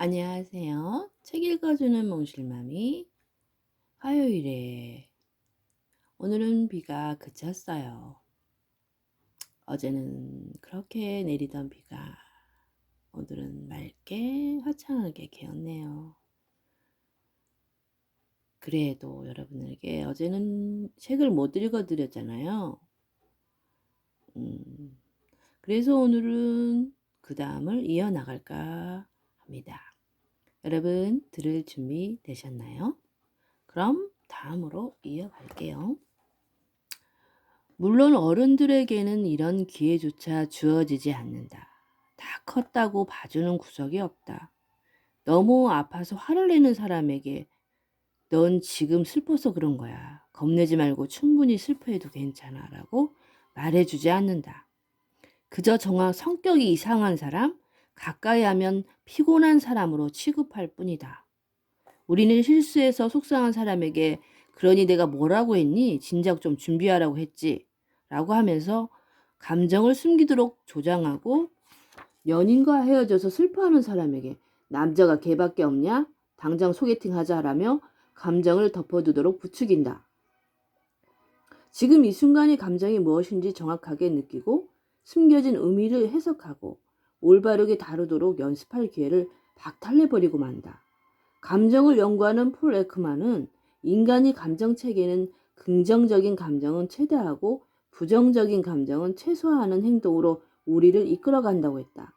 안녕하세요. 책 읽어주는 몽실맘이 화요일에 오늘은 비가 그쳤어요. 어제는 그렇게 내리던 비가 오늘은 맑게 화창하게 개었네요. 그래도 여러분에게 어제는 책을 못 읽어드렸잖아요. 그래서 오늘은 그 다음을 이어나갈까 합니다. 여러분 들을 준비 되셨나요? 그럼 다음으로 이어갈게요. 물론 어른들에게는 이런 기회조차 주어지지 않는다. 다 컸다고 봐주는 구석이 없다. 너무 아파서 화를 내는 사람에게 넌 지금 슬퍼서 그런 거야. 겁내지 말고 충분히 슬퍼해도 괜찮아 라고 말해주지 않는다. 그저 정말 성격이 이상한 사람, 가까이 하면 피곤한 사람으로 취급할 뿐이다. 우리는 실수해서 속상한 사람에게 그러니 내가 뭐라고 했니? 진작 좀 준비하라고 했지. 라고 하면서 감정을 숨기도록 조장하고 연인과 헤어져서 슬퍼하는 사람에게 남자가 걔밖에 없냐? 당장 소개팅 하자라며 감정을 덮어두도록 부추긴다. 지금 이 순간의 감정이 무엇인지 정확하게 느끼고 숨겨진 의미를 해석하고 올바르게 다루도록 연습할 기회를 박탈내버리고 만다. 감정을 연구하는 폴 에크만은 인간이 감정 체계는 긍정적인 감정은 최대하고 부정적인 감정은 최소화하는 행동으로 우리를 이끌어간다고 했다.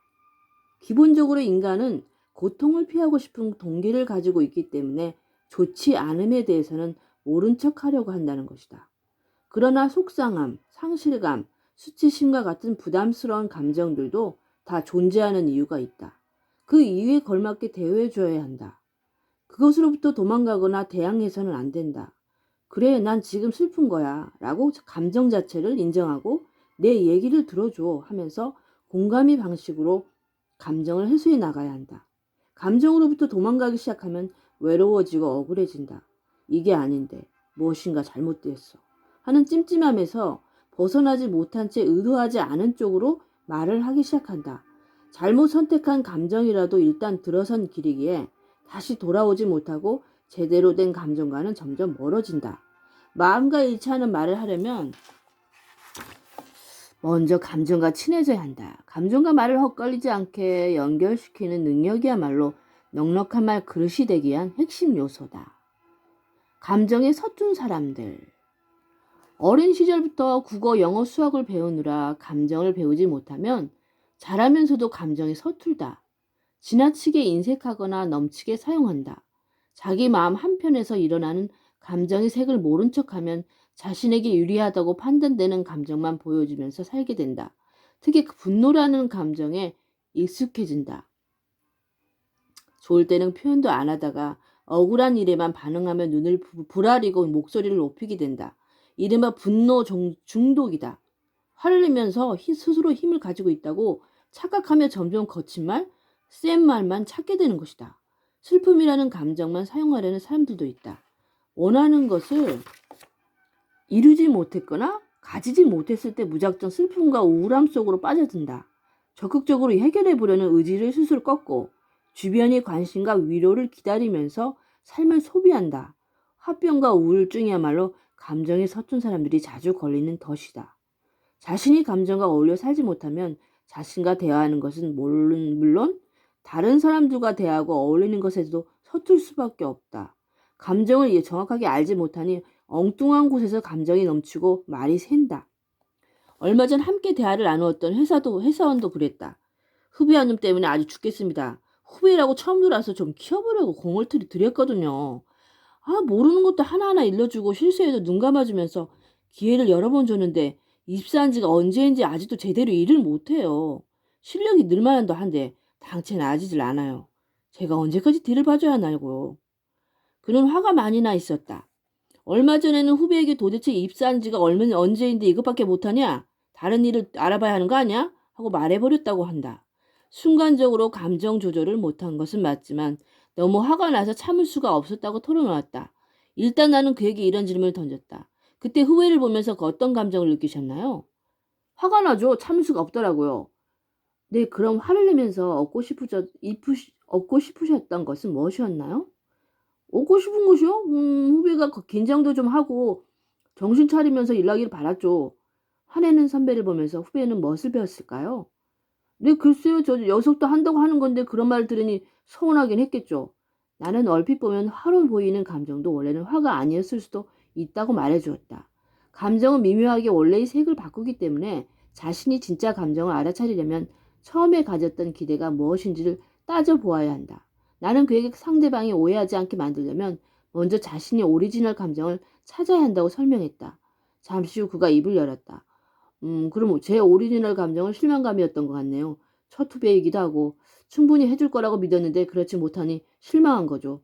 기본적으로 인간은 고통을 피하고 싶은 동기를 가지고 있기 때문에 좋지 않음에 대해서는 모른 척 하려고 한다는 것이다. 그러나 속상함, 상실감, 수치심과 같은 부담스러운 감정들도 다 존재하는 이유가 있다. 그 이유에 걸맞게 대우해 줘야 한다. 그것으로부터 도망가거나 대항해서는 안 된다. 그래, 난 지금 슬픈 거야 라고 감정 자체를 인정하고 내 얘기를 들어줘 하면서 공감의 방식으로 감정을 해소해 나가야 한다. 감정으로부터 도망가기 시작하면 외로워지고 억울해진다. 이게 아닌데 무엇인가 잘못되었어 하는 찜찜함에서 벗어나지 못한 채 의도하지 않은 쪽으로 말을 하기 시작한다. 잘못 선택한 감정이라도 일단 들어선 길이기에 다시 돌아오지 못하고 제대로 된 감정과는 점점 멀어진다. 마음과 일치하는 말을 하려면 먼저 감정과 친해져야 한다. 감정과 말을 헛갈리지 않게 연결시키는 능력이야말로 넉넉한 말 그릇이 되기 위한 핵심 요소다. 감정에 서툰 사람들. 어린 시절부터 국어, 영어, 수학을 배우느라 감정을 배우지 못하면 자라면서도 감정이 서툴다. 지나치게 인색하거나 넘치게 사용한다. 자기 마음 한편에서 일어나는 감정의 색을 모른 척하면 자신에게 유리하다고 판단되는 감정만 보여주면서 살게 된다. 특히 그 분노라는 감정에 익숙해진다. 좋을 때는 표현도 안 하다가 억울한 일에만 반응하며 눈을 부라리고 목소리를 높이게 된다. 이른바 분노 중독이다. 화를 내면서 스스로 힘을 가지고 있다고 착각하며 점점 거친 말, 센 말만 찾게 되는 것이다. 슬픔이라는 감정만 사용하려는 사람들도 있다. 원하는 것을 이루지 못했거나 가지지 못했을 때 무작정 슬픔과 우울함 속으로 빠져든다. 적극적으로 해결해 보려는 의지를 스스로 꺾고 주변의 관심과 위로를 기다리면서 삶을 소비한다. 화병과 우울증이야말로 감정에 서툰 사람들이 자주 걸리는 덫이다. 자신이 감정과 어울려 살지 못하면 자신과 대화하는 것은 물론 다른 사람들과 대하고 어울리는 것에도 서툴 수밖에 없다. 감정을 정확하게 알지 못하니 엉뚱한 곳에서 감정이 넘치고 말이 샌다. 얼마 전 함께 대화를 나누었던 회사원도 그랬다. 후배 한 놈 때문에 아주 죽겠습니다. 후배라고 처음 들어와서 좀 키워보려고 공을 들였거든요. 모르는 것도 하나하나 일러주고 실수해도 눈 감아주면서 기회를 여러 번 줬는데 입사한 지가 언제인지 아직도 제대로 일을 못해요. 실력이 늘만한도 한데 당체 나아지질 않아요. 제가 언제까지 뒤를 봐줘야 하나고요. 그는 화가 많이 나 있었다. 얼마 전에는 후배에게 도대체 입사한 지가 언제인데 이것밖에 못하냐? 다른 일을 알아봐야 하는 거 아니야? 하고 말해버렸다고 한다. 순간적으로 감정 조절을 못한 것은 맞지만 너무 화가 나서 참을 수가 없었다고 털어놓았다. 일단 나는 그에게 이런 질문을 던졌다. 그때 후배를 보면서 그 어떤 감정을 느끼셨나요? 화가 나죠. 참을 수가 없더라고요. 네, 그럼 화를 내면서 얻고 싶으셨던 것은 무엇이었나요? 얻고 싶은 것이요? 후배가 긴장도 좀 하고 정신 차리면서 일하기를 바랐죠. 화내는 선배를 보면서 후배는 무엇을 배웠을까요? 네, 글쎄요. 저 녀석도 한다고 하는 건데 그런 말을 들으니 서운하긴 했겠죠. 나는 얼핏 보면 화로 보이는 감정도 원래는 화가 아니었을 수도 있다고 말해주었다. 감정은 미묘하게 원래의 색을 바꾸기 때문에 자신이 진짜 감정을 알아차리려면 처음에 가졌던 기대가 무엇인지를 따져보아야 한다. 나는 그에게 상대방이 오해하지 않게 만들려면 먼저 자신이 오리지널 감정을 찾아야 한다고 설명했다. 잠시 후 그가 입을 열었다. 그럼 제 오리지널 감정은 실망감이었던 것 같네요. 첫 후배이기도 하고 충분히 해줄 거라고 믿었는데 그렇지 못하니 실망한 거죠.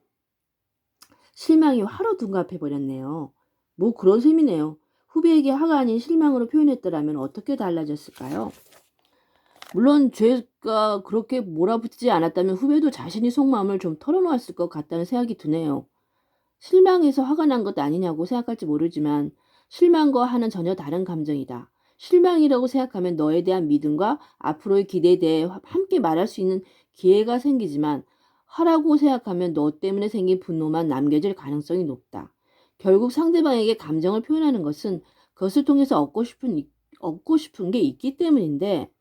실망이 화로 둔갑해 버렸네요. 뭐 그런 셈이네요. 후배에게 화가 아닌 실망으로 표현했더라면 어떻게 달라졌을까요? 물론 제가 그렇게 몰아붙이지 않았다면 후배도 자신이 속마음을 좀 털어놓았을 것 같다는 생각이 드네요. 실망해서 화가 난 것 아니냐고 생각할지 모르지만 실망과 화는 전혀 다른 감정이다. 실망이라고 생각하면 너에 대한 믿음과 앞으로의 기대에 대해 함께 말할 수 있는 기회가 생기지만 화라고 생각하면 너 때문에 생긴 분노만 남겨질 가능성이 높다. 결국 상대방에게 감정을 표현하는 것은 그것을 통해서 얻고 싶은 게 있기 때문인데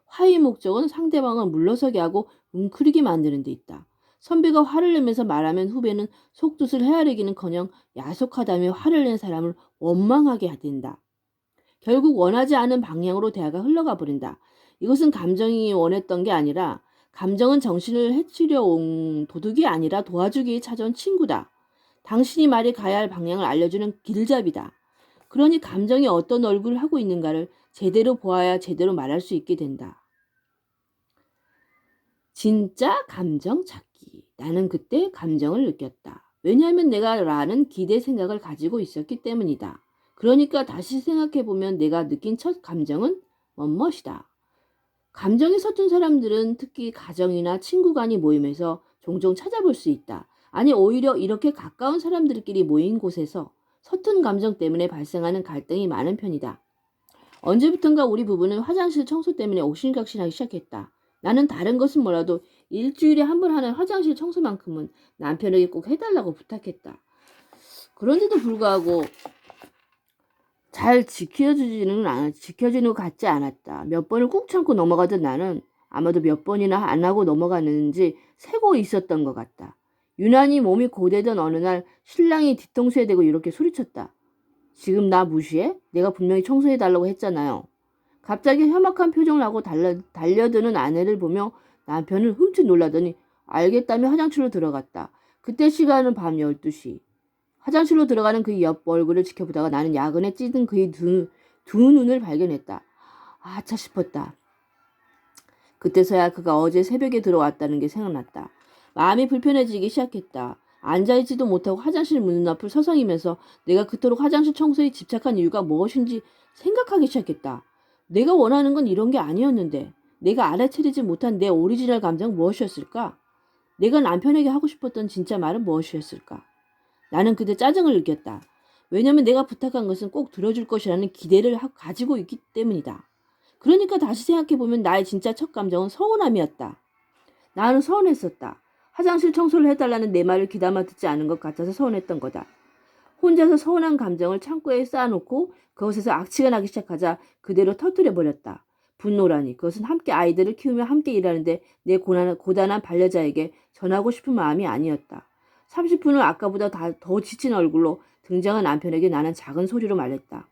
화의 목적은 상대방을 물러서게 하고 웅크리게 만드는 데 있다. 선배가 화를 내면서 말하면 후배는 속뜻을 헤아리기는커녕 야속하다며 화를 낸 사람을 원망하게 된다. 결국 원하지 않은 방향으로 대화가 흘러가 버린다. 이것은 감정이 원했던 게 아니라 감정은 정신을 해치려 온 도둑이 아니라 도와주기에 찾아온 친구다. 당신이 말이 가야 할 방향을 알려주는 길잡이다. 그러니 감정이 어떤 얼굴을 하고 있는가를 제대로 보아야 제대로 말할 수 있게 된다. 진짜 감정 찾기. 나는 그때 감정을 느꼈다. 왜냐하면 내가 라는 기대 생각을 가지고 있었기 때문이다. 그러니까 다시 생각해보면 내가 느낀 첫 감정은 멋멋이다. 감정이 서툰 사람들은 특히 가정이나 친구 간이 모임에서 종종 찾아볼 수 있다. 아니, 오히려 이렇게 가까운 사람들끼리 모인 곳에서 서툰 감정 때문에 발생하는 갈등이 많은 편이다. 언제부턴가 우리 부부는 화장실 청소 때문에 옥신각신하기 시작했다. 나는 다른 것은 몰라도 일주일에 한 번 하는 화장실 청소만큼은 남편에게 꼭 해달라고 부탁했다. 그런데도 불구하고 잘 지켜지는 것 같지 않았다. 몇 번을 꾹 참고 넘어가던 나는 아마도 몇 번이나 안 하고 넘어가는지 세고 있었던 것 같다. 유난히 몸이 고되던 어느 날 신랑이 뒤통수에 대고 이렇게 소리쳤다. 지금 나 무시해? 내가 분명히 청소해달라고 했잖아요. 갑자기 험악한 표정을 하고 달려드는 아내를 보며 남편은 흠칫 놀라더니 알겠다며 화장실로 들어갔다. 그때 시간은 밤 12시. 화장실로 들어가는 그의 옆 얼굴을 지켜보다가 나는 야근에 찌든 그의 두 눈을 발견했다. 아차 싶었다. 그때서야 그가 어제 새벽에 들어왔다는 게 생각났다. 마음이 불편해지기 시작했다. 앉아있지도 못하고 화장실 문 앞을 서성이면서 내가 그토록 화장실 청소에 집착한 이유가 무엇인지 생각하기 시작했다. 내가 원하는 건 이런 게 아니었는데 내가 알아차리지 못한 내 오리지널 감정 무엇이었을까? 내가 남편에게 하고 싶었던 진짜 말은 무엇이었을까? 나는 그때 짜증을 느꼈다. 왜냐면 내가 부탁한 것은 꼭 들어줄 것이라는 기대를 가지고 있기 때문이다. 그러니까 다시 생각해보면 나의 진짜 첫 감정은 서운함이었다. 나는 서운했었다. 화장실 청소를 해달라는 내 말을 귀담아 듣지 않은 것 같아서 서운했던 거다. 혼자서 서운한 감정을 창고에 쌓아놓고 그것에서 악취가 나기 시작하자 그대로 터뜨려버렸다. 분노라니 그것은 함께 아이들을 키우며 함께 일하는데 내 고단한 반려자에게 전하고 싶은 마음이 아니었다. 30분을 아까보다 더 지친 얼굴로 등장한 남편에게 나는 작은 소리로 말했다.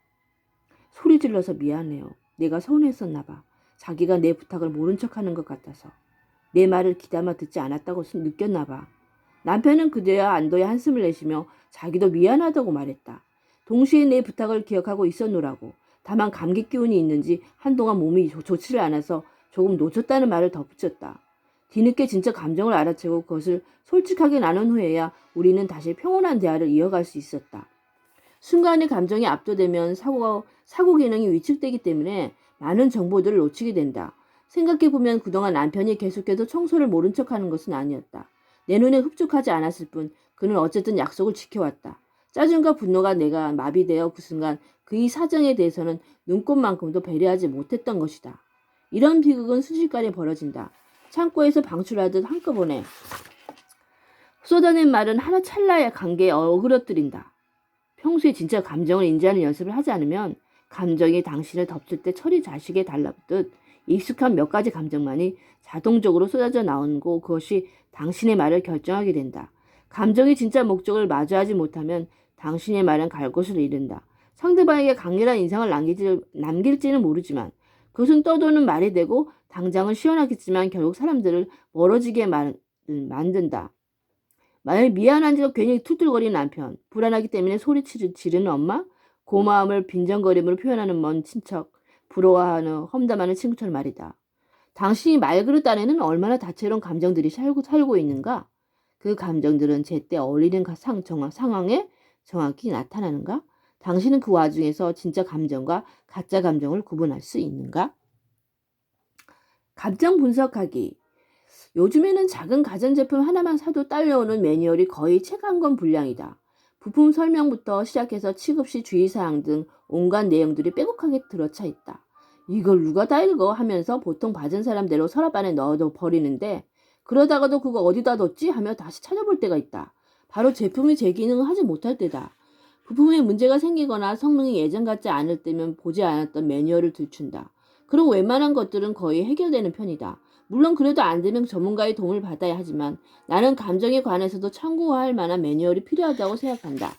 소리 질러서 미안해요. 내가 서운했었나 봐. 자기가 내 부탁을 모른 척하는 것 같아서. 내 말을 귀담아 듣지 않았다고 느꼈나 봐. 남편은 그제야 안도의 한숨을 내쉬며 자기도 미안하다고 말했다. 동시에 내 부탁을 기억하고 있었노라고. 다만 감기 기운이 있는지 한동안 몸이 좋지를 않아서 조금 놓쳤다는 말을 덧붙였다. 뒤늦게 진짜 감정을 알아채고 그것을 솔직하게 나눈 후에야 우리는 다시 평온한 대화를 이어갈 수 있었다. 순간의 감정이 압도되면 사고 기능이 위축되기 때문에 많은 정보들을 놓치게 된다. 생각해보면 그동안 남편이 계속해서 청소를 모른 척하는 것은 아니었다. 내 눈에 흡족하지 않았을 뿐 그는 어쨌든 약속을 지켜왔다. 짜증과 분노가 내가 마비되어 그 순간 그의 사정에 대해서는 눈꼽만큼도 배려하지 못했던 것이다. 이런 비극은 순식간에 벌어진다. 창고에서 방출하듯 한꺼번에 쏟아낸 말은 하나 찰나의 관계에 어그러뜨린다. 평소에 진짜 감정을 인지하는 연습을 하지 않으면 감정이 당신을 덮칠 때 철이 자식에 달라붙듯 익숙한 몇 가지 감정만이 자동적으로 쏟아져 나오고 그것이 당신의 말을 결정하게 된다. 감정이 진짜 목적을 마주하지 못하면 당신의 말은 갈 곳을 잃는다. 상대방에게 강렬한 인상을 남길지는 모르지만 그것은 떠도는 말이 되고 당장은 시원하겠지만 결국 사람들을 멀어지게 만든다. 만약 미안한지도 괜히 툴툴거리는 남편, 불안하기 때문에 지르는 엄마, 고마움을 빈정거림으로 표현하는 먼 친척, 부러워하는 험담하는 친구처럼 말이다. 당신이 말그릇 안에는 얼마나 다채로운 감정들이 살고 있는가? 그 감정들은 제때 어울리는 상황에 정확히 나타나는가? 당신은 그 와중에서 진짜 감정과 가짜 감정을 구분할 수 있는가? 감정 분석하기. 요즘에는 작은 가전제품 하나만 사도 딸려오는 매뉴얼이 거의 책 한 권 분량이다. 부품 설명부터 시작해서 취급시 주의사항 등 온갖 내용들이 빼곡하게 들어차 있다. 이걸 누가 다 읽어 하면서 보통 받은 사람대로 서랍 안에 넣어도 버리는데 그러다가도 그거 어디다 뒀지 하며 다시 찾아볼 때가 있다. 바로 제품이 제 기능을 하지 못할 때다. 부품에 문제가 생기거나 성능이 예전 같지 않을 때면 보지 않았던 매뉴얼을 들춘다. 그럼 웬만한 것들은 거의 해결되는 편이다. 물론 그래도 안 되면 전문가의 도움을 받아야 하지만 나는 감정에 관해서도 참고할 만한 매뉴얼이 필요하다고 생각한다.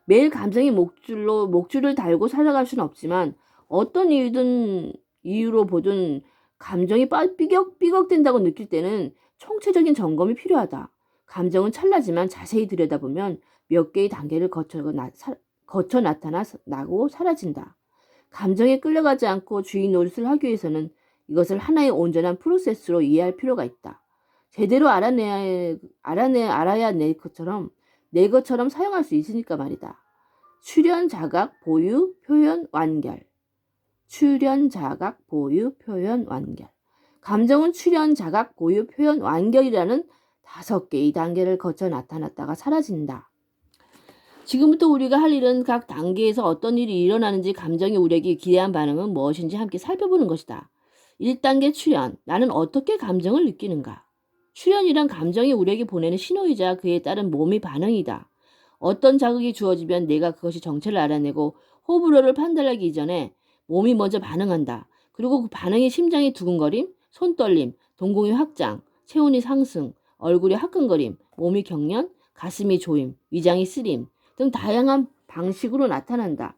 매일 감정의 목줄을 달고 살아갈 수는 없지만 어떤 이유로 보든 감정이 삐걱삐걱된다고 느낄 때는 총체적인 점검이 필요하다. 감정은 찰나지만 자세히 들여다보면 몇 개의 단계를 거쳐 나타나고 사라진다. 감정에 끌려가지 않고 주의 노릇을 하기 위해서는 이것을 하나의 온전한 프로세스로 이해할 필요가 있다. 제대로 알아야 내 것처럼 사용할 수 있으니까 말이다. 출현, 자각, 보유, 표현, 완결. 출현, 자각, 보유, 표현, 완결. 감정은 출현, 자각, 보유, 표현, 완결이라는 5개의 단계를 거쳐 나타났다가 사라진다. 지금부터 우리가 할 일은 각 단계에서 어떤 일이 일어나는지 감정이 우리에게 기대한 반응은 무엇인지 함께 살펴보는 것이다. 1단계 출현. 나는 어떻게 감정을 느끼는가? 출현이란 감정이 우리에게 보내는 신호이자 그에 따른 몸의 반응이다. 어떤 자극이 주어지면 내가 그것이 정체를 알아내고 호불호를 판단하기 이전에 몸이 먼저 반응한다. 그리고 그 반응이 심장의 두근거림, 손떨림, 동공의 확장, 체온이 상승, 얼굴이 화끈거림, 몸이 경련, 가슴이 조임, 위장이 쓰림 등 다양한 방식으로 나타난다.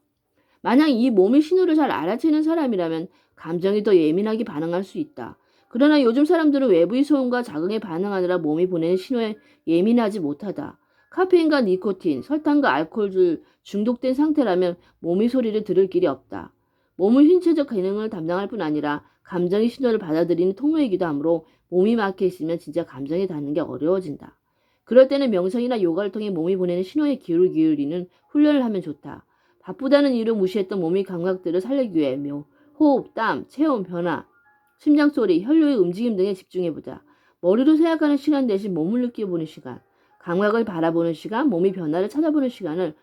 만약 이 몸의 신호를 잘 알아채는 사람이라면 감정이 더 예민하게 반응할 수 있다. 그러나 요즘 사람들은 외부의 소음과 자극에 반응하느라 몸이 보내는 신호에 예민하지 못하다. 카페인과 니코틴, 설탕과 알코올 중독된 상태라면 몸의 소리를 들을 길이 없다. 몸은 신체적 기능을 담당할 뿐 아니라 감정의 신호를 받아들이는 통로이기도 하므로 몸이 막혀 있으면 진짜 감정에 닿는 게 어려워진다. 그럴 때는 명상이나 요가를 통해 몸이 보내는 신호에 귀를 기울이는 훈련을 하면 좋다. 바쁘다는 이유로 무시했던 몸의 감각들을 살리기 위해 호흡, 땀, 체온 변화, 심장소리, 혈류의 움직임 등에 집중해보자. 머리로 생각하는 시간 대신 몸을 느껴보는 시간, 감각을 바라보는 시간, 몸의 변화를 찾아보는 시간을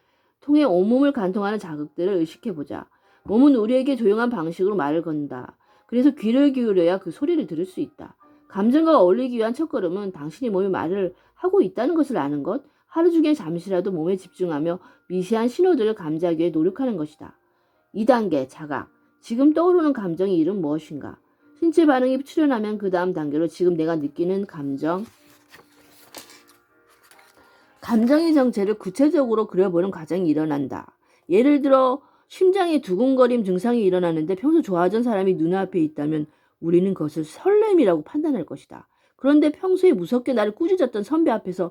통해 온몸을 관통하는 자극들을 의식해보자. 몸은 우리에게 조용한 방식으로 말을 건다. 그래서 귀를 기울여야 그 소리를 들을 수 있다. 감정과 어울리기 위한 첫걸음은 당신이 몸이 말을 하고 있다는 것을 아는 것, 하루 중에 잠시라도 몸에 집중하며 미세한 신호들을 감지하기 위해 노력하는 것이다. 2단계 자각. 지금 떠오르는 감정의 이름 무엇인가? 신체 반응이 출현하면 그 다음 단계로 지금 내가 느끼는 감정의 정체를 구체적으로 그려보는 과정이 일어난다. 예를 들어 심장의 두근거림 증상이 일어나는데 평소 좋아하던 사람이 눈앞에 있다면 우리는 그것을 설렘이라고 판단할 것이다. 그런데 평소에 무섭게 나를 꾸짖었던 선배 앞에서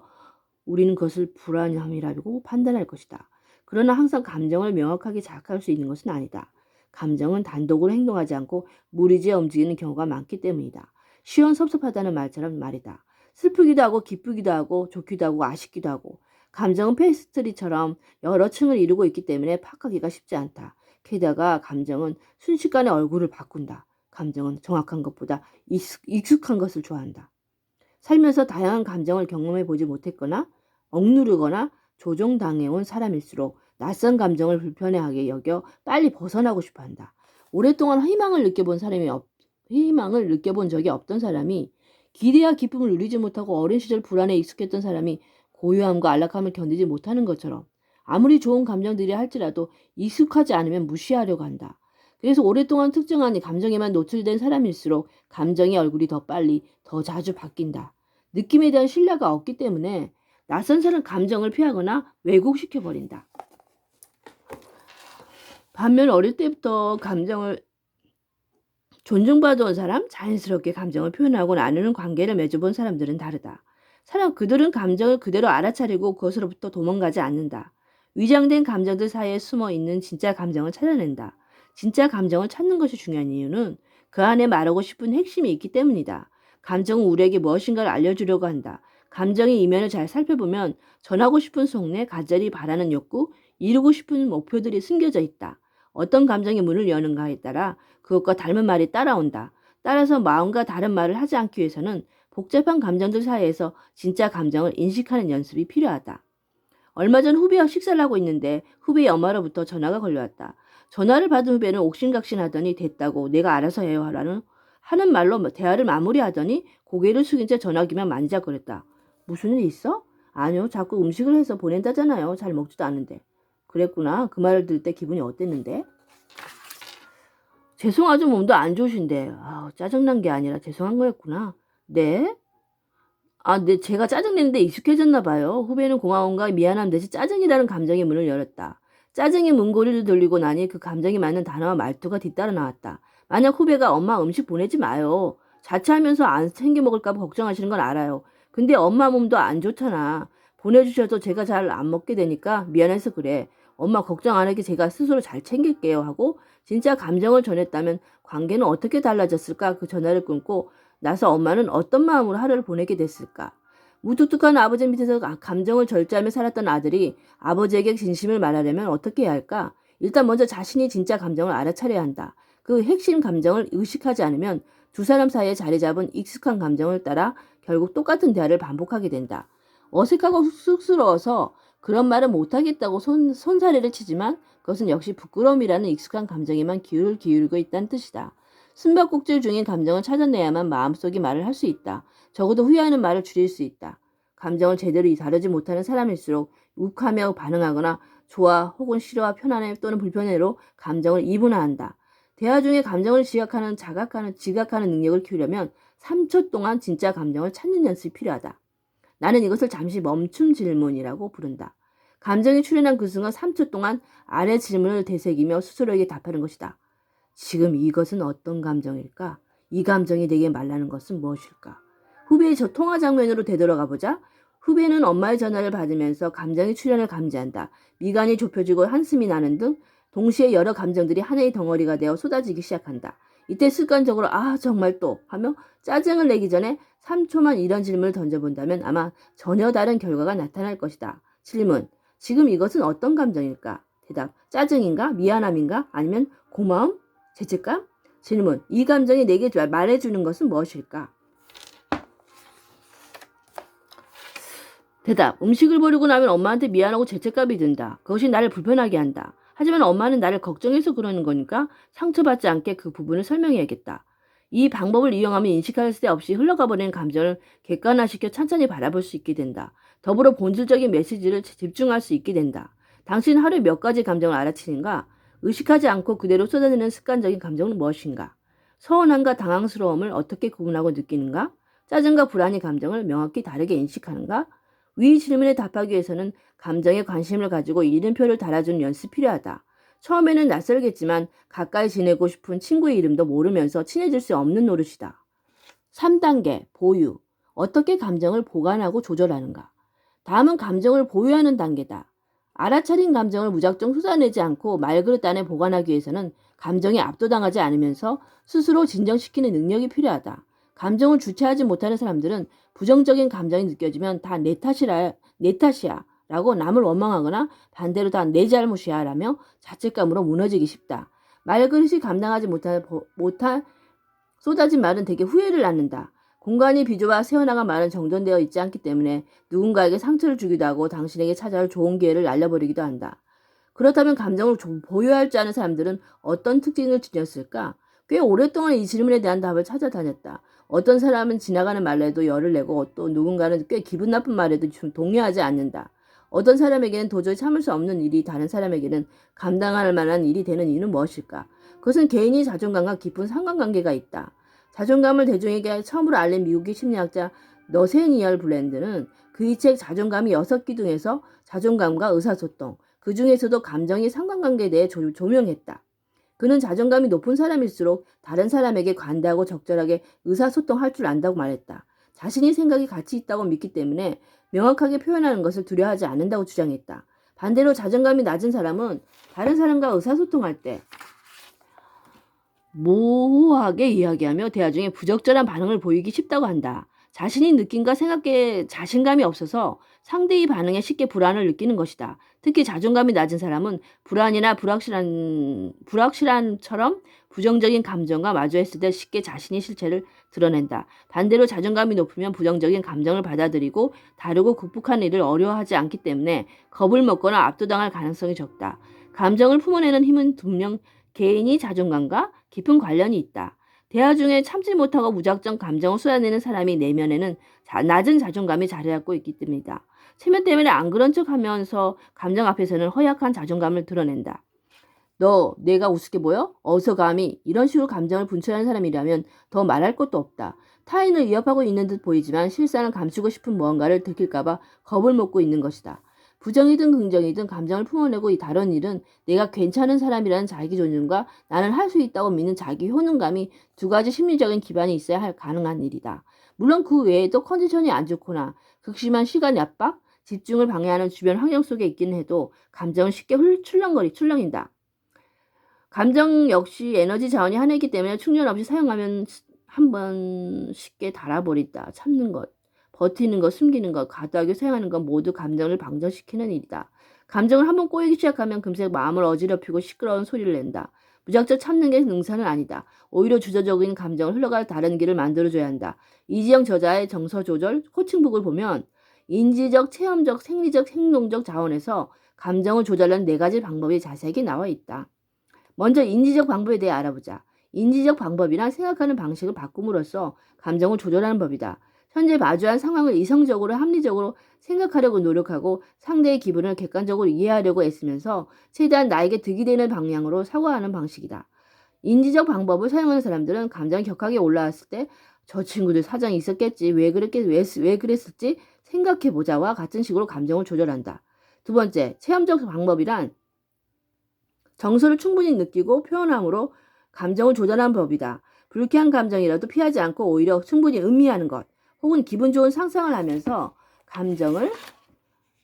우리는 그것을 불안함이라고 판단할 것이다. 그러나 항상 감정을 명확하게 자각할 수 있는 것은 아니다. 감정은 단독으로 행동하지 않고 무리지어 움직이는 경우가 많기 때문이다. 시원섭섭하다는 말처럼 말이다. 슬프기도 하고 기쁘기도 하고 좋기도 하고 아쉽기도 하고 감정은 페이스트리처럼 여러 층을 이루고 있기 때문에 파악하기가 쉽지 않다. 게다가 감정은 순식간에 얼굴을 바꾼다. 감정은 정확한 것보다 익숙한 것을 좋아한다. 살면서 다양한 감정을 경험해 보지 못했거나 억누르거나 조종당해온 사람일수록 낯선 감정을 불편해하게 여겨 빨리 벗어나고 싶어한다. 오랫동안 희망을 느껴본 사람이 희망을 느껴본 적이 없던 사람이, 기대와 기쁨을 누리지 못하고 어린 시절 불안에 익숙했던 사람이 고요함과 안락함을 견디지 못하는 것처럼 아무리 좋은 감정들이 할지라도 익숙하지 않으면 무시하려고 한다. 그래서 오랫동안 특정한 감정에만 노출된 사람일수록 감정의 얼굴이 더 빨리, 더 자주 바뀐다. 느낌에 대한 신뢰가 없기 때문에 낯선 사람 감정을 피하거나 왜곡시켜버린다. 반면 어릴 때부터 감정을 존중받아온 사람, 자연스럽게 감정을 표현하고 나누는 관계를 맺어본 사람들은 다르다. 그들은 감정을 그대로 알아차리고 그것으로부터 도망가지 않는다. 위장된 감정들 사이에 숨어 있는 진짜 감정을 찾아낸다. 진짜 감정을 찾는 것이 중요한 이유는 그 안에 말하고 싶은 핵심이 있기 때문이다. 감정은 우리에게 무엇인가를 알려주려고 한다. 감정의 이면을 잘 살펴보면 전하고 싶은 속내, 간절히 바라는 욕구, 이루고 싶은 목표들이 숨겨져 있다. 어떤 감정이 문을 여는가에 따라 그것과 닮은 말이 따라온다. 따라서 마음과 다른 말을 하지 않기 위해서는 복잡한 감정들 사이에서 진짜 감정을 인식하는 연습이 필요하다. 얼마 전 후배와 식사를 하고 있는데 후배의 엄마로부터 전화가 걸려왔다. 전화를 받은 후배는 옥신각신하더니 됐다고 내가 알아서 해요 하는 말로 대화를 마무리하더니 고개를 숙인 채 전화기만 만지작거렸다. 무슨 일 있어? 아니요, 자꾸 음식을 해서 보낸다잖아요. 잘 먹지도 않은데. 그랬구나. 그 말을 들을 때 기분이 어땠는데? 죄송하죠. 몸도 안 좋으신데. 짜증난 게 아니라 죄송한 거였구나. 네? 네, 제가 짜증내는데 익숙해졌나 봐요. 후배는 고마움과 미안함 대신 짜증이라는 감정의 문을 열었다. 짜증의 문고리를 돌리고 나니 그 감정이 맞는 단어와 말투가 뒤따라 나왔다. 만약 후배가 엄마 음식 보내지 마요. 자취하면서 안 챙겨 먹을까 봐 걱정하시는 건 알아요. 근데 엄마 몸도 안 좋잖아. 보내주셔도 제가 잘 안 먹게 되니까 미안해서 그래. 엄마 걱정 안 하게 제가 스스로 잘 챙길게요 하고 진짜 감정을 전했다면 관계는 어떻게 달라졌을까? 그 전화를 끊고 나서 엄마는 어떤 마음으로 하루를 보내게 됐을까? 무뚝뚝한 아버지 밑에서 감정을 절제하며 살았던 아들이 아버지에게 진심을 말하려면 어떻게 해야 할까? 일단 먼저 자신이 진짜 감정을 알아차려야 한다. 그 핵심 감정을 의식하지 않으면 두 사람 사이에 자리 잡은 익숙한 감정을 따라 결국 똑같은 대화를 반복하게 된다. 어색하고 쑥스러워서 그런 말을 못하겠다고 손사래를 치지만 그것은 역시 부끄러움이라는 익숙한 감정에만 기울을 기울이고 있다는 뜻이다. 숨바꼭질 중인 감정을 찾아내야만 마음속의 말을 할 수 있다. 적어도 후회하는 말을 줄일 수 있다. 감정을 제대로 다루지 못하는 사람일수록 욱하며 반응하거나 좋아 혹은 싫어와 편안해 또는 불편해로 감정을 이분화한다. 대화 중에 감정을 지각하는 능력을 키우려면 3초 동안 진짜 감정을 찾는 연습이 필요하다. 나는 이것을 잠시 멈춤 질문이라고 부른다. 감정이 출현한 그 순간 3초 동안 아래 질문을 되새기며 스스로에게 답하는 것이다. 지금 이것은 어떤 감정일까? 이 감정이 내게 말하는 것은 무엇일까? 후배의 저 통화 장면으로 되돌아가 보자. 후배는 엄마의 전화를 받으면서 감정의 출현을 감지한다. 미간이 좁혀지고 한숨이 나는 등 동시에 여러 감정들이 하나의 덩어리가 되어 쏟아지기 시작한다. 이때 습관적으로 정말 또 하며 짜증을 내기 전에 3초만 이런 질문을 던져본다면 아마 전혀 다른 결과가 나타날 것이다. 질문. 지금 이것은 어떤 감정일까? 대답. 짜증인가? 미안함인가? 아니면 고마움? 죄책감? 질문. 이 감정이 내게 말해주는 것은 무엇일까? 대답. 음식을 버리고 나면 엄마한테 미안하고 죄책감이 든다. 그것이 나를 불편하게 한다. 하지만 엄마는 나를 걱정해서 그러는 거니까 상처받지 않게 그 부분을 설명해야겠다. 이 방법을 이용하면 인식할 새 없이 흘러가 버리는 감정을 객관화시켜 천천히 바라볼 수 있게 된다. 더불어 본질적인 메시지를 집중할 수 있게 된다. 당신 하루에 몇 가지 감정을 알아채는가? 의식하지 않고 그대로 쏟아내는 습관적인 감정은 무엇인가? 서운함과 당황스러움을 어떻게 구분하고 느끼는가? 짜증과 불안의 감정을 명확히 다르게 인식하는가? 위 질문에 답하기 위해서는 감정에 관심을 가지고 이름표를 달아주는 연습이 필요하다. 처음에는 낯설겠지만 가까이 지내고 싶은 친구의 이름도 모르면서 친해질 수 없는 노릇이다. 3단계 보유. 어떻게 감정을 보관하고 조절하는가? 다음은 감정을 보유하는 단계다. 알아차린 감정을 무작정 쏟아내지 않고 말그릇 안에 보관하기 위해서는 감정에 압도당하지 않으면서 스스로 진정시키는 능력이 필요하다. 감정을 주체하지 못하는 사람들은 부정적인 감정이 느껴지면 다 내 탓이야 라고 남을 원망하거나 반대로 다 내 잘못이야 라며 자책감으로 무너지기 쉽다. 말그릇이 감당하지 못한 쏟아진 말은 대개 후회를 낳는다. 공간이 비좁아 새어나간 말은 정돈되어 있지 않기 때문에 누군가에게 상처를 주기도 하고 당신에게 찾아올 좋은 기회를 날려버리기도 한다. 그렇다면 감정을 보유할 줄 아는 사람들은 어떤 특징을 지녔을까? 꽤 오랫동안 이 질문에 대한 답을 찾아다녔다. 어떤 사람은 지나가는 말에도 열을 내고 또 누군가는 꽤 기분 나쁜 말에도 좀 동요하지 않는다. 어떤 사람에게는 도저히 참을 수 없는 일이 다른 사람에게는 감당할 만한 일이 되는 이유는 무엇일까? 그것은 개인이 자존감과 깊은 상관관계가 있다. 자존감을 대중에게 처음으로 알린 미국의 심리학자 너세니얼 블랜드는 그의 책 자존감이 6기둥에서 자존감과 의사소통, 그 중에서도 감정의 상관관계에 대해 조명했다. 그는 자존감이 높은 사람일수록 다른 사람에게 관대하고 적절하게 의사소통할 줄 안다고 말했다. 자신이 생각이 가치 있다고 믿기 때문에 명확하게 표현하는 것을 두려워하지 않는다고 주장했다. 반대로 자존감이 낮은 사람은 다른 사람과 의사소통할 때 모호하게 이야기하며 대화 중에 부적절한 반응을 보이기 쉽다고 한다. 자신이 느낀과 생각에 자신감이 없어서 상대의 반응에 쉽게 불안을 느끼는 것이다. 특히 자존감이 낮은 사람은 불안이나 불확실한처럼 부정적인 감정과 마주했을 때 쉽게 자신의 실체를 드러낸다. 반대로 자존감이 높으면 부정적인 감정을 받아들이고 다루고 극복하는 일을 어려워하지 않기 때문에 겁을 먹거나 압도당할 가능성이 적다. 감정을 품어내는 힘은 분명 개인이 자존감과 깊은 관련이 있다. 대화 중에 참지 못하고 무작정 감정을 쏟아내는 사람이 내면에는 낮은 자존감이 자리 잡고 있기 때문이다. 체면 때문에 안 그런 척 하면서 감정 앞에서는 허약한 자존감을 드러낸다. 너 내가 우습게 보여? 어서 감히 이런 식으로 감정을 분출하는 사람이라면 더 말할 것도 없다. 타인을 위협하고 있는 듯 보이지만 실상을 감추고 싶은 무언가를 들킬까봐 겁을 먹고 있는 것이다. 부정이든 긍정이든 감정을 품어내고 다른 일은 내가 괜찮은 사람이라는 자기 존중과 나는 할 수 있다고 믿는 자기 효능감이 두 가지 심리적인 기반이 있어야 가능한 일이다. 물론 그 외에도 컨디션이 안 좋거나 극심한 시간 압박, 집중을 방해하는 주변 환경 속에 있기는 해도 감정은 쉽게 출렁인다. 감정 역시 에너지 자원이 하나이기 때문에 충전 없이 사용하면 한번 쉽게 닳아버린다. 참는 것, 버티는 것, 숨기는 것, 과도하게 사용하는 것 모두 감정을 방전시키는 일이다. 감정을 한번 꼬이기 시작하면 금세 마음을 어지럽히고 시끄러운 소리를 낸다. 무작정 참는 게 능사는 아니다. 오히려 주도적인 감정을 흘러갈 다른 길을 만들어줘야 한다. 이지영 저자의 정서조절 코칭북을 보면 인지적, 체험적, 생리적, 행동적 자원에서 감정을 조절하는 4가지 방법이 자세하게 나와 있다. 먼저 인지적 방법에 대해 알아보자. 인지적 방법이란 생각하는 방식을 바꿈으로써 감정을 조절하는 법이다. 현재 마주한 상황을 이성적으로 합리적으로 생각하려고 노력하고 상대의 기분을 객관적으로 이해하려고 애쓰면서 최대한 나에게 득이 되는 방향으로 사고하는 방식이다. 인지적 방법을 사용하는 사람들은 감정이 격하게 올라왔을 때 저 친구들 사정이 있었겠지, 왜 그랬을지 생각해보자와 같은 식으로 감정을 조절한다. 두 번째, 체험적 방법이란 정서를 충분히 느끼고 표현함으로 감정을 조절하는 법이다. 불쾌한 감정이라도 피하지 않고 오히려 충분히 음미하는 것, 혹은 기분 좋은 상상을 하면서 감정을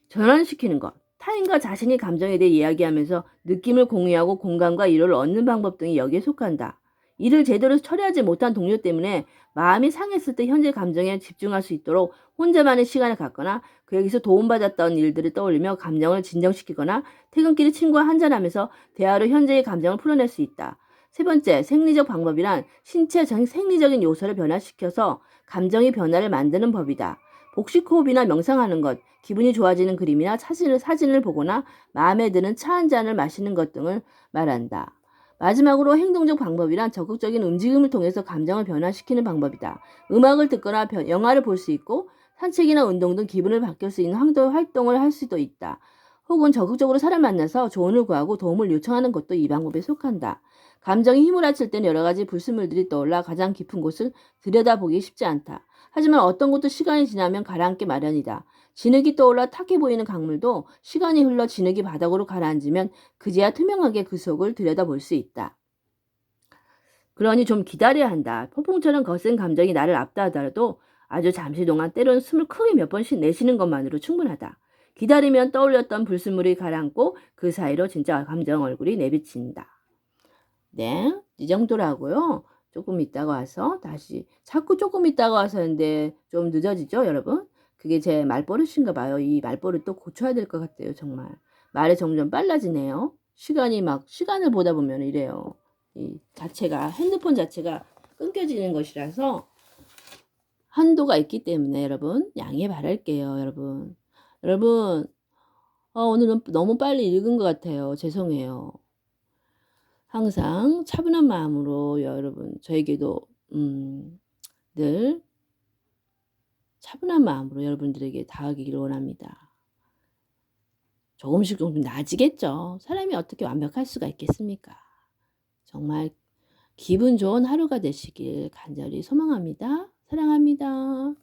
전환시키는 것, 타인과 자신의 감정에 대해 이야기하면서 느낌을 공유하고 공감과 위로를 얻는 방법 등이 여기에 속한다. 일을 제대로 처리하지 못한 동료 때문에 마음이 상했을 때 현재 감정에 집중할 수 있도록 혼자만의 시간을 갖거나 그에게서 도움받았던 일들을 떠올리며 감정을 진정시키거나 퇴근길에 친구와 한잔하면서 대화로 현재의 감정을 풀어낼 수 있다. 세 번째, 생리적 방법이란 신체 생리적인 요소를 변화시켜서 감정의 변화를 만드는 법이다. 복식 호흡이나 명상하는 것, 기분이 좋아지는 그림이나 사진을 보거나 마음에 드는 차 한 잔을 마시는 것 등을 말한다. 마지막으로 행동적 방법이란 적극적인 움직임을 통해서 감정을 변화시키는 방법이다. 음악을 듣거나 영화를 볼 수 있고 산책이나 운동 등 기분을 바뀔 수 있는 활동을 할 수도 있다. 혹은 적극적으로 사람 만나서 조언을 구하고 도움을 요청하는 것도 이 방법에 속한다. 감정이 휘몰아칠 때는 여러 가지 불순물들이 떠올라 가장 깊은 곳을 들여다보기 쉽지 않다. 하지만 어떤 것도 시간이 지나면 가라앉게 마련이다. 진흙이 떠올라 탁해 보이는 강물도 시간이 흘러 진흙이 바닥으로 가라앉으면 그제야 투명하게 그 속을 들여다볼 수 있다. 그러니 좀 기다려야 한다. 폭풍처럼 거센 감정이 나를 압도하더라도 아주 잠시 동안 때로는 숨을 크게 몇 번씩 내쉬는 것만으로 충분하다. 기다리면 떠올렸던 불순물이 가라앉고 그 사이로 진짜 감정 얼굴이 내비친다. 네, 이 정도라고요. 조금 있다가 와서 다시 자꾸 조금 있다가 와서 하는데 좀 늦어지죠, 여러분? 그게 제 말버릇인가 봐요. 이 말버릇 또 고쳐야 될 것 같아요, 정말. 말이 점점 빨라지네요. 시간을 보다 보면 이래요. 이 자체가, 핸드폰 자체가 끊겨지는 것이라서 한도가 있기 때문에 여러분, 양해 바랄게요, 여러분. 여러분, 오늘은 너무 빨리 읽은 것 같아요. 죄송해요. 항상 차분한 마음으로 여러분 저에게도 늘 차분한 마음으로 여러분들에게 다가가기를 원합니다. 조금씩 조금 나아지겠죠. 사람이 어떻게 완벽할 수가 있겠습니까? 정말 기분 좋은 하루가 되시길 간절히 소망합니다. 사랑합니다.